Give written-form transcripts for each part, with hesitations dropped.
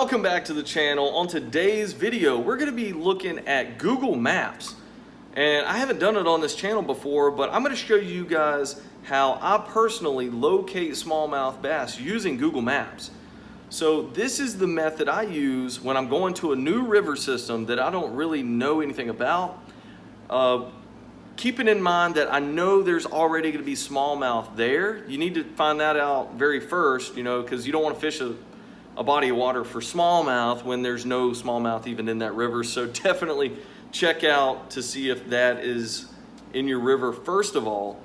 Welcome back to the channel. On today's video, we're going to be looking at Google Maps. And I haven't done it on this channel before, but I'm going to show you guys how I personally locate smallmouth bass using Google Maps. So this is the method I use when I'm going to a new river system that I don't really know anything about. Keeping in mind that I know there's already going to be smallmouth there. You need to find that out very first, because you don't want to fish a body of water for smallmouth when there's no smallmouth even in that river. So definitely check out to see if that is in your river first of all.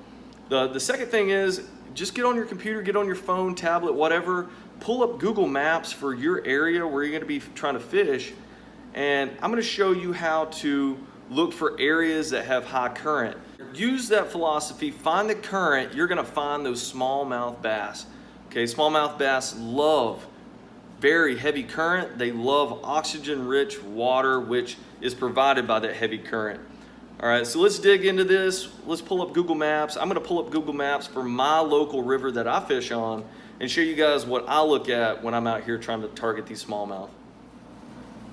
The second thing is just get on your computer, get on your phone, tablet, whatever, pull up Google Maps for your area where you're going to be trying to fish, and I'm going to show you how to look for areas that have high current. Use that philosophy, find the current, you're going to find those smallmouth bass. Okay, smallmouth bass love very heavy current. They love oxygen-rich water, which is provided by that heavy current. All right, so let's dig into this. Let's pull up Google Maps. I'm gonna pull up Google Maps for my local river that I fish on and show you guys what I look at when I'm out here trying to target these smallmouth.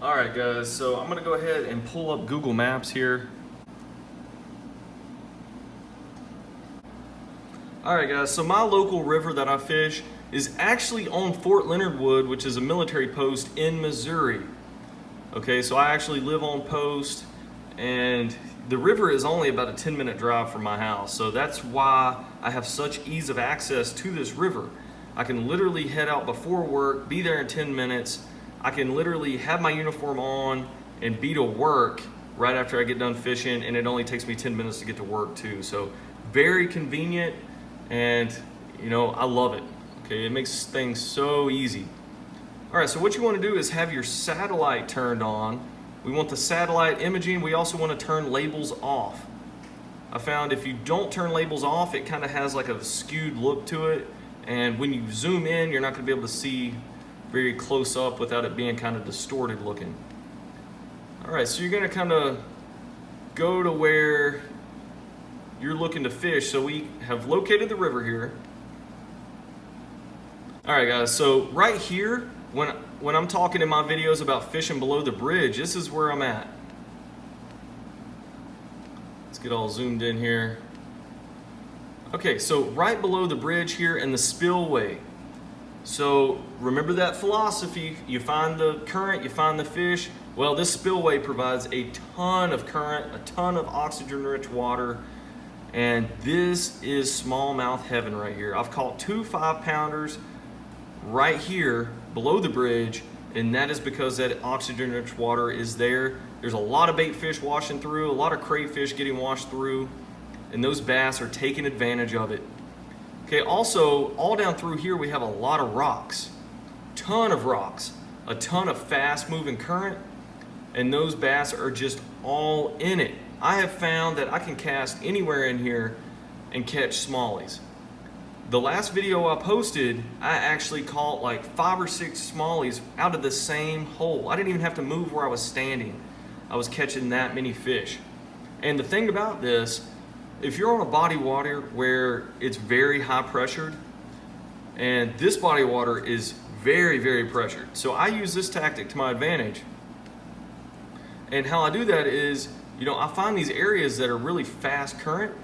All right, guys, so I'm gonna go ahead and pull up Google Maps here. All right, guys, so my local river that I fish is actually on Fort Leonard Wood, which is a military post in Missouri. Okay, so I actually live on post, and the river is only about a 10-minute drive from my house. So that's why I have such ease of access to this river. I can literally head out before work, be there in 10 minutes. I can literally have my uniform on and be to work right after I get done fishing, and it only takes me 10 minutes to get to work too. So very convenient, and I love it. Okay, it makes things so easy. All right, so what you want to do is have your satellite turned on. We want the satellite imaging. We also want to turn labels off. I found if you don't turn labels off, it kind of has like a skewed look to it. And when you zoom in, you're not going to be able to see very close up without it being kind of distorted looking. All right, so you're going to kind of go to where you're looking to fish. So we have located the river here. All right, guys, so right here, when I'm talking in my videos about fishing below the bridge, this is where I'm at. Let's get all zoomed in here. Okay, so right below the bridge here in the spillway. So remember that philosophy, you find the current, you find the fish. Well, this spillway provides a ton of current, a ton of oxygen-rich water, and this is smallmouth heaven right here. I've caught 2 5-pounders right here below the bridge, and that is because that oxygen-rich water is there. There's a lot of bait fish washing through, a lot of crayfish getting washed through, and those bass are taking advantage of it. Okay, also, all down through here we have a lot of rocks, ton of rocks, a ton of fast-moving current, and those bass are just all in it. I have found that I can cast anywhere in here and catch smallies. The last video I posted, I actually caught like 5 or 6 smallies out of the same hole. I didn't even have to move where I was standing. I was catching that many fish. And the thing about this, if you're on a body of water where it's very high pressured, and this body of water is very, very pressured. So I use this tactic to my advantage. And how I do that is, I find these areas that are really fast current,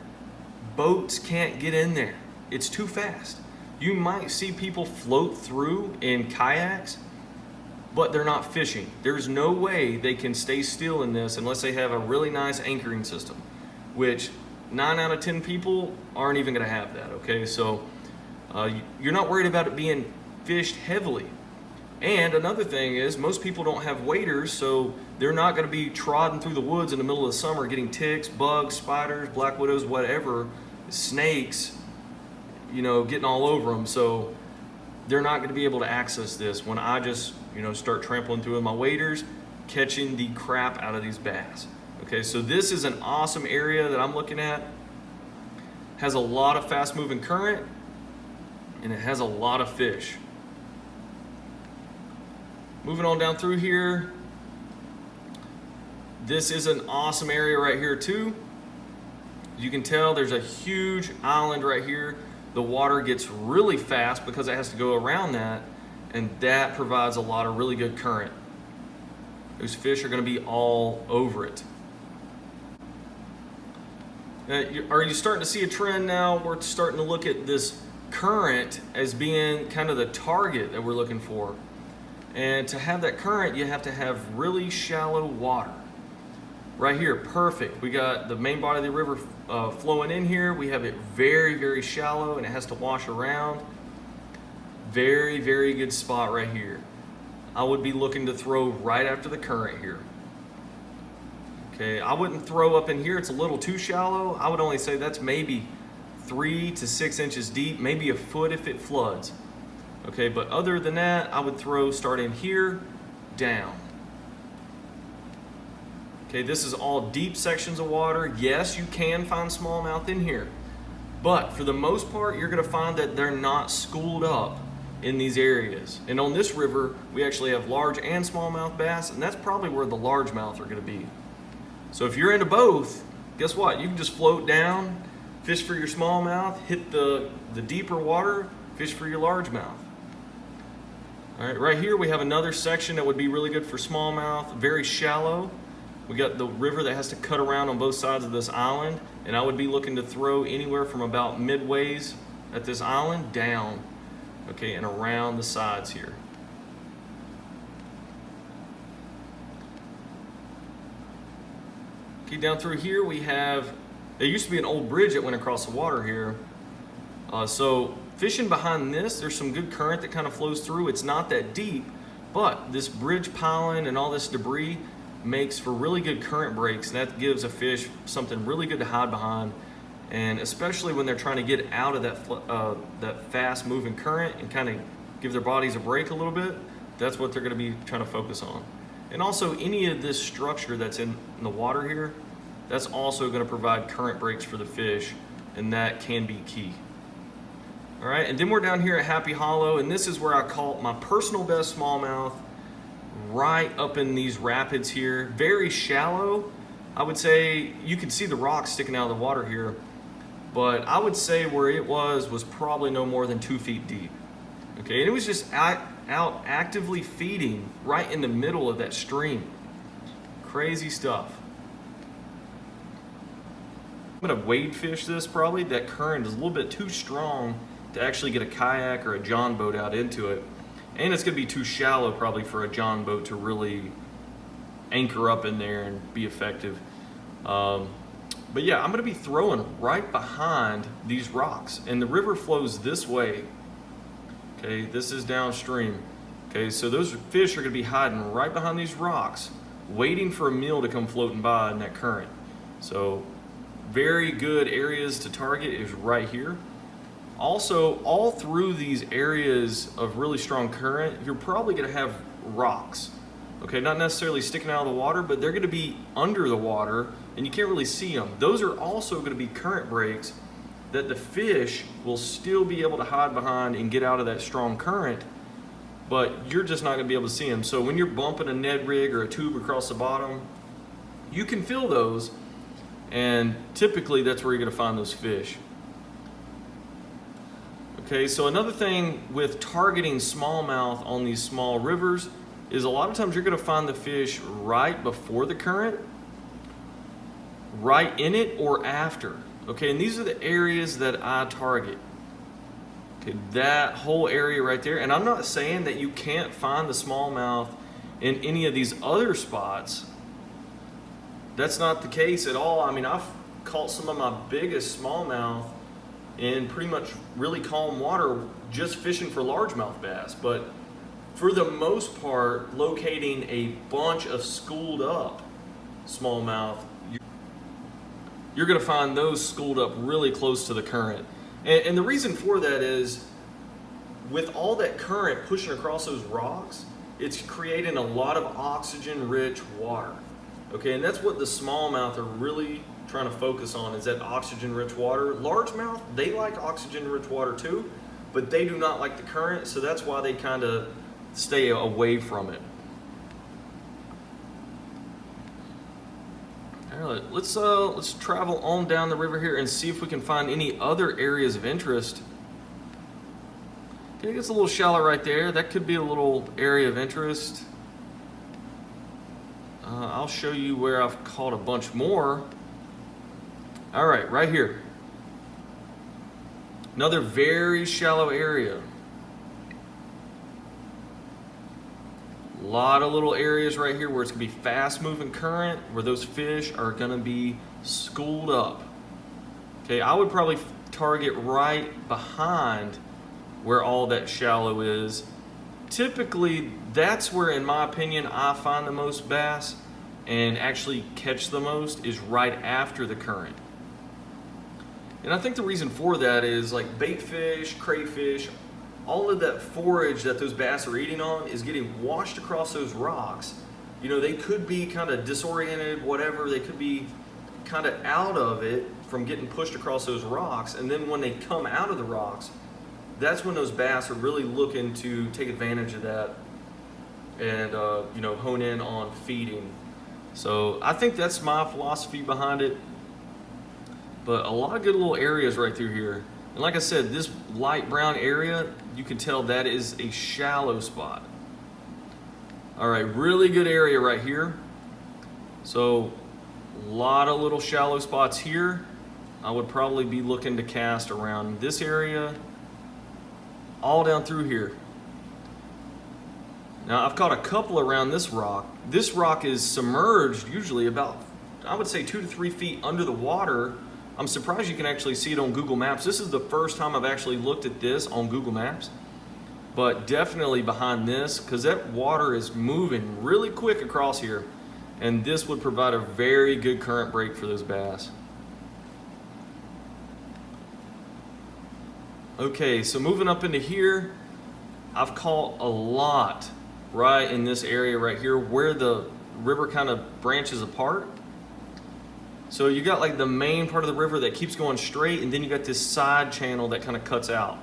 boats can't get in there. It's too fast. You might see people float through in kayaks, but they're not fishing. There's no way they can stay still in this unless they have a really nice anchoring system, which 9 out of 10 people aren't even gonna have that, okay? So you're not worried about it being fished heavily. And another thing is most people don't have waders, so they're not gonna be trotting through the woods in the middle of the summer getting ticks, bugs, spiders, black widows, whatever, snakes, getting all over them. So they're not going to be able to access this when I just, start trampling through with my waders, catching the crap out of these bass. Okay, so this is an awesome area that I'm looking at. Has a lot of fast moving current, and it has a lot of fish. Moving on down through here, this is an awesome area right here too. You can tell there's a huge island right here. The water gets really fast because it has to go around that, and that provides a lot of really good current. Those fish are going to be all over it. Are you starting to see a trend now? We're starting to look at this current as being kind of the target that we're looking for. And to have that current, you have to have really shallow water. Right here, perfect. We got the main body of the river flowing in here. We have it very, very shallow and it has to wash around. Very, very good spot right here. I would be looking to throw right after the current here. Okay, I wouldn't throw up in here. It's a little too shallow. I would only say that's maybe 3 to 6 inches deep, maybe a foot if it floods. Okay, but other than that, I would throw starting here down. Okay, this is all deep sections of water. Yes, you can find smallmouth in here, but for the most part, you're gonna find that they're not schooled up in these areas. And on this river, we actually have large and smallmouth bass, and that's probably where the largemouth are gonna be. So if you're into both, guess what? You can just float down, fish for your smallmouth, hit the deeper water, fish for your largemouth. All right, right here we have another section that would be really good for smallmouth, very shallow. We got the river that has to cut around on both sides of this island, and I would be looking to throw anywhere from about midways at this island down, okay, and around the sides here. Okay, down through here we have, there used to be an old bridge that went across the water here. So fishing behind this, there's some good current that kind of flows through. It's not that deep, but this bridge piling and all this debris makes for really good current breaks, and that gives a fish something really good to hide behind, and especially when they're trying to get out of that fast moving current and kind of give their bodies a break a little bit, that's what they're going to be trying to focus on. And also any of this structure that's in the water here, that's also going to provide current breaks for the fish, and that can be key. All right, and then we're down here at Happy Hollow, and this is where I caught my personal best smallmouth, right up in these rapids here. Very shallow. I would say you can see the rocks sticking out of the water here, but I would say where it was probably no more than 2 feet deep. Okay, and it was just out actively feeding right in the middle of that stream. Crazy stuff. I'm gonna wade fish this probably. That current is a little bit too strong to actually get a kayak or a john boat out into it. And it's gonna be too shallow probably for a john boat to really anchor up in there and be effective. But yeah, I'm gonna be throwing right behind these rocks, and the river flows this way. Okay, this is downstream. Okay, so those fish are gonna be hiding right behind these rocks, waiting for a meal to come floating by in that current. So very good areas to target is right here. Also, all through these areas of really strong current, you're probably gonna have rocks. Okay, not necessarily sticking out of the water, but they're gonna be under the water and you can't really see them. Those are also gonna be current breaks that the fish will still be able to hide behind and get out of that strong current, but you're just not gonna be able to see them. So when you're bumping a Ned rig or a tube across the bottom, you can feel those, and typically that's where you're gonna find those fish. Okay, so another thing with targeting smallmouth on these small rivers is a lot of times you're gonna find the fish right before the current, right in it, or after. Okay, and these are the areas that I target. Okay, that whole area right there. And I'm not saying that you can't find the smallmouth in any of these other spots. That's not the case at all. I mean, I've caught some of my biggest smallmouth in pretty much really calm water just fishing for largemouth bass. But for the most part, locating a bunch of schooled up smallmouth, you're gonna find those schooled up really close to the current. And the reason for that is with all that current pushing across those rocks, it's creating a lot of oxygen-rich water. Okay, and that's what the smallmouth are really trying to focus on, is that oxygen-rich water. Largemouth, they like oxygen-rich water too, but they do not like the current, so that's why they kind of stay away from it. All right, let's travel on down the river here and see if we can find any other areas of interest. it gets a little shallow right there. That could be a little area of interest. I'll show you where I've caught a bunch more. All right, right here. Another very shallow area. A lot of little areas right here where it's gonna be fast moving current, where those fish are gonna be schooled up. Okay, I would probably target right behind where all that shallow is. Typically, that's where, in my opinion, I find the most bass and actually catch the most, is right after the current. And I think the reason for that is like bait fish, crayfish, all of that forage that those bass are eating on is getting washed across those rocks. You know, they could be kind of disoriented, whatever, they could be kind of out of it from getting pushed across those rocks. And then when they come out of the rocks, that's when those bass are really looking to take advantage of that and you know, hone in on feeding. So I think that's my philosophy behind it. But a lot of good little areas right through here. And like I said, this light brown area, you can tell that is a shallow spot. All right, really good area right here. So a lot of little shallow spots here. I would probably be looking to cast around this area, all down through here. Now I've caught a couple around this rock. This rock is submerged usually about, I would say 2 to 3 feet under the water. I'm surprised you can actually see it on Google Maps. This is the first time I've actually looked at this on Google Maps, but definitely behind this, because that water is moving really quick across here, and this would provide a very good current break for those bass. Okay, so moving up into here, I've caught a lot right in this area right here where the river kind of branches apart. So you got like the main part of the river that keeps going straight, and then you got this side channel that kind of cuts out.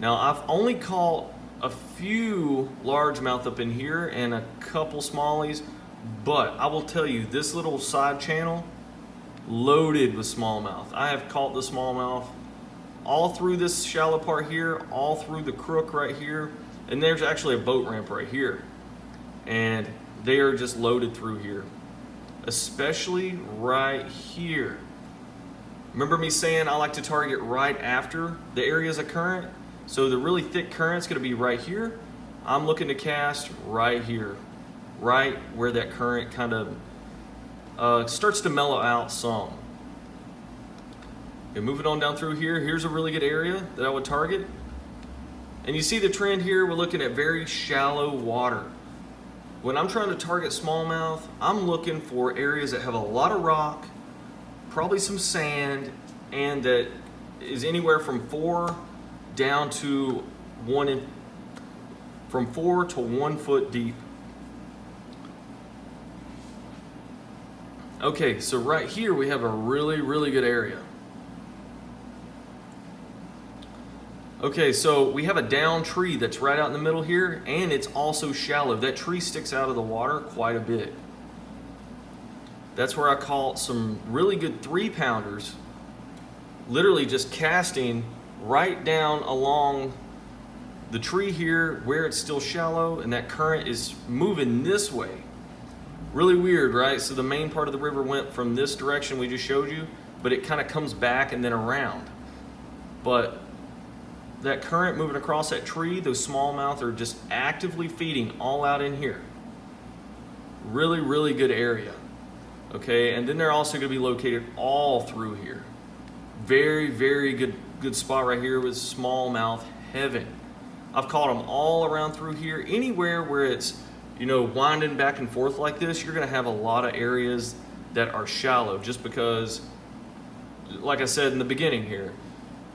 Now I've only caught a few largemouth up in here and a couple smallies, but I will tell you, this little side channel loaded with smallmouth. I have caught the smallmouth all through this shallow part here, all through the crook right here, and there's actually a boat ramp right here, and they are just loaded through here, especially right here. Remember me saying I like to target right after the areas of current? So the really thick current's gonna be right here. I'm looking to cast right here, right where that current kind of starts to mellow out some. Okay, moving on down through here, here's a really good area that I would target. And you see the trend here, we're looking at very shallow water. When I'm trying to target smallmouth, I'm looking for areas that have a lot of rock, probably some sand, and that is anywhere from 4 down to 4 to 1 foot deep. Okay, so right here we have a really, really good area. Okay, so we have a down tree that's right out in the middle here, and it's also shallow. That tree sticks out of the water quite a bit. That's where I caught some really good 3-pounders, literally just casting right down along the tree here where it's still shallow, and that current is moving this way. Really weird, right? So the main part of the river went from this direction we just showed you, but it kind of comes back and then around. But that current moving across that tree, those smallmouth are just actively feeding all out in here. Really, really good area. Okay, and then they're also going to be located all through here. Very, very good spot right here with smallmouth heaven. I've caught them all around through here. Anywhere where it's, you know, winding back and forth like this, you're going to have a lot of areas that are shallow, just because, like I said in the beginning here,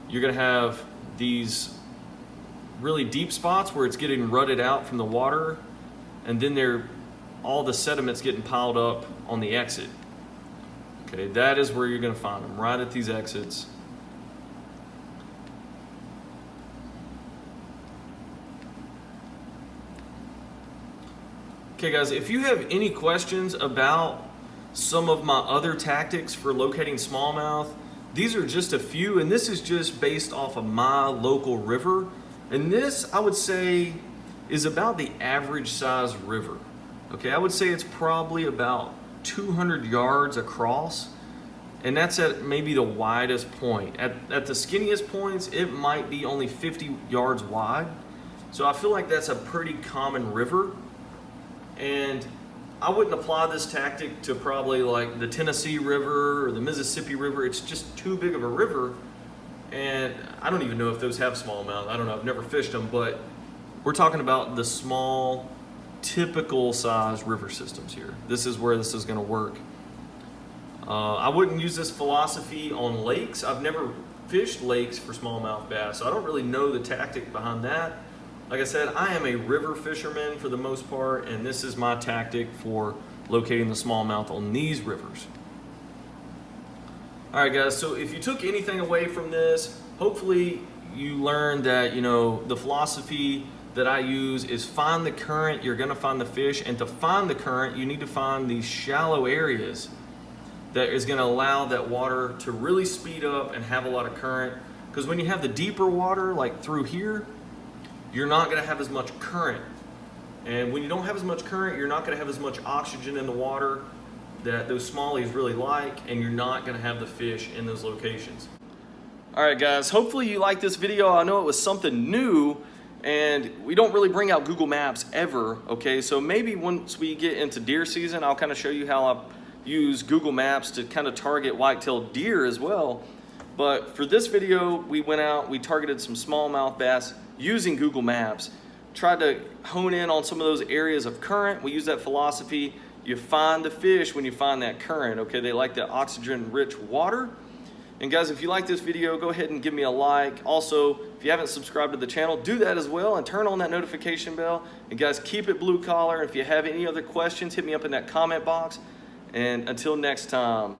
you're going to have these really deep spots where it's getting rutted out from the water, and then all the sediment's getting piled up on the exit. Okay, that is where you're going to find them, right at these exits. Okay guys, if you have any questions about some of my other tactics for locating smallmouth, these are just a few, and this is just based off of my local river. And this, I would say, is about the average size river. Okay, I would say it's probably about 200 yards across, and that's at maybe the widest point. At the skinniest points, it might be only 50 yards wide. So I feel like that's a pretty common river, and I wouldn't apply this tactic to probably like the Tennessee River or the Mississippi River. It's just too big of a river, and I don't even know if those have smallmouth. I don't know, I've never fished them, but we're talking about the small, typical size river systems here. This is where this is gonna work. I wouldn't use this philosophy on lakes. I've never fished lakes for smallmouth bass, so I don't really know the tactic behind that. Like I said, I am a river fisherman for the most part, and this is my tactic for locating the smallmouth on these rivers. All right, guys, so if you took anything away from this, hopefully you learned that, you know, the philosophy that I use is find the current, you're gonna find the fish, and to find the current, you need to find these shallow areas that is gonna allow that water to really speed up and have a lot of current. Because when you have the deeper water, like through here, you're not gonna have as much current. And when you don't have as much current, you're not gonna have as much oxygen in the water that those smallies really like, and you're not gonna have the fish in those locations. All right, guys, hopefully you liked this video. I know it was something new, and we don't really bring out Google Maps ever, okay? So maybe once we get into deer season, I'll kind of show you how I use Google Maps to kind of target white-tailed deer as well. But for this video, we went out, we targeted some smallmouth bass using Google Maps, tried to hone in on some of those areas of current. We use that philosophy. You find the fish when you find that current, okay? They like the oxygen-rich water. And guys, if you like this video, go ahead and give me a like. Also, if you haven't subscribed to the channel, do that as well and turn on that notification bell. And guys, keep it blue collar. If you have any other questions, hit me up in that comment box. And until next time.